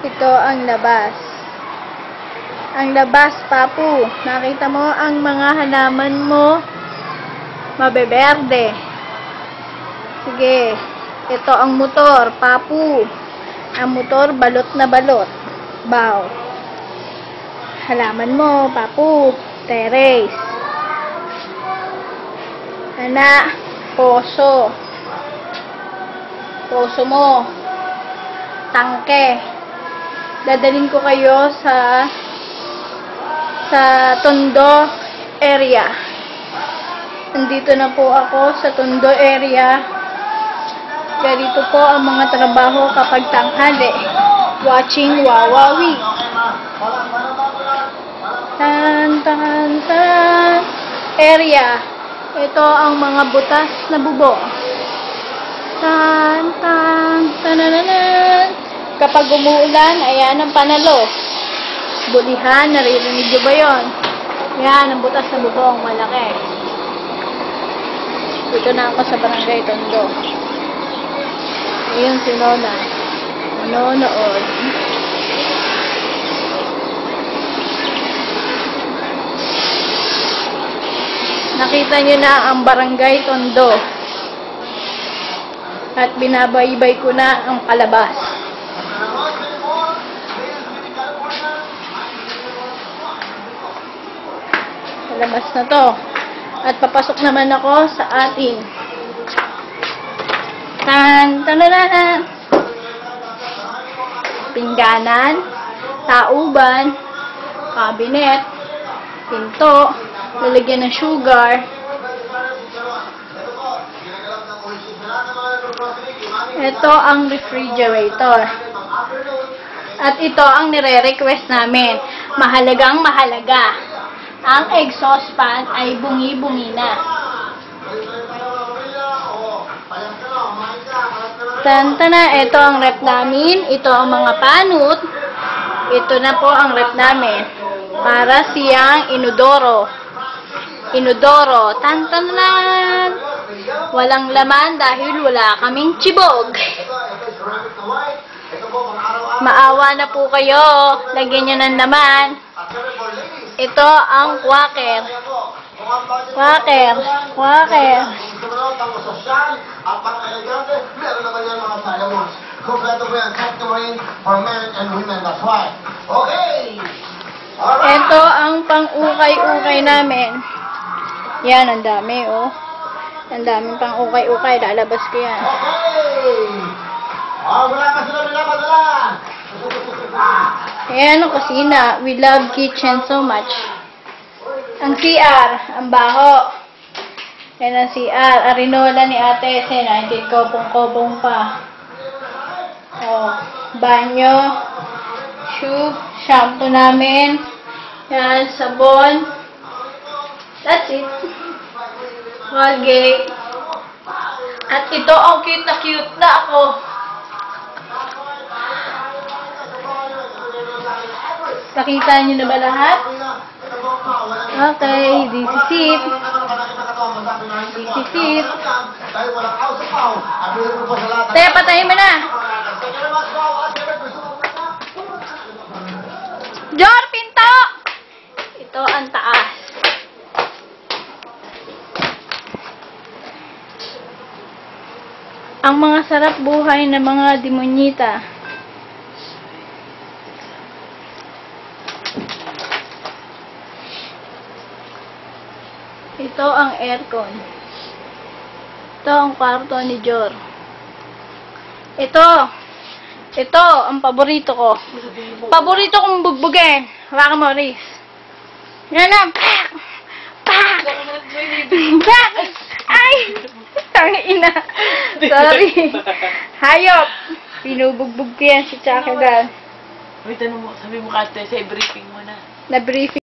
Ito ang labas. Ang labas, Papu. Nakita mo ang mga halaman mo mabeberde. Sige. Ito ang motor, Papu. Ang motor, balot na balot. Bow. Halaman mo, Papu. Terrace. Anak, poso. Poso mo. Tangke. Dadalhin ko kayo sa Tondo area. Nandito na po ako sa Tondo area. Ganito po ang mga trabaho kapag tanghali. Watching Wawawi. Tan tan tan area. Ito ang mga butas na bubong. Tan tan tanananan. Kapag umuulan, ayan ang panalo. Bulihan, naririnig nyo ba yun? Yan, ang butas na bubong, malaki. Dito na ako sa Barangay Tondo. Ayun si Nona. Nanonood. Nakita nyo na ang Barangay Tondo. At binabaybay ko na ang palabas. Labas na to. At papasok naman ako sa ating tan-tananan. Pingganan, tauban, cabinet, pinto, lalagyan ng sugar. Ito ang refrigerator. At ito ang nire-request namin. Mahalagang mahalaga. Ang exhaust fan ay bungi-bungi na. Tantana, ito ang rep namin. Ito ang mga panut. Ito na po ang rep namin. Para siyang inodoro. Inodoro. Tantanan. Walang laman dahil wala kaming chibog. Maawa na po kayo. Lagyan nyo ng laman. Ito ang quaker. Quaker. Quaker. Ito ang pang-ukay-ukay namin. Yan, ang dami, oh. Ang daming pang-ukay-ukay. Lalabas ko yan. Wala ka sila pinapadala! Ayan ang kusina. We love kitchen so much. Ang CR, ang baho. Ayan ang CR. Arinola ni ate. Hindi kopong-kopong pa. Oh, banyo. Shoe. Shampoo namin. Yan, sabon. That's it. Colgate. At ito ang cute na ako. Nakita niyo na ba lahat? Okay, this is it. This is it. Taya, patayin mo na. Jor, pinto! Ito ang taas. Ang mga sarap buhay ng mga demonyita. Ito ang aircon. Ito ang kwarto ni Jor. Ito ang paborito ko. Paborito kong bugbugin. Hawakan mo, Riz. Yan na. Pak! Pak! Pak! Ay! Tangina. Sorry. Hayop. Pinubugbog ko yan si Chakadan. Wait, ano mo? Sabi mo kasi sa briefing mo na. Na-briefing.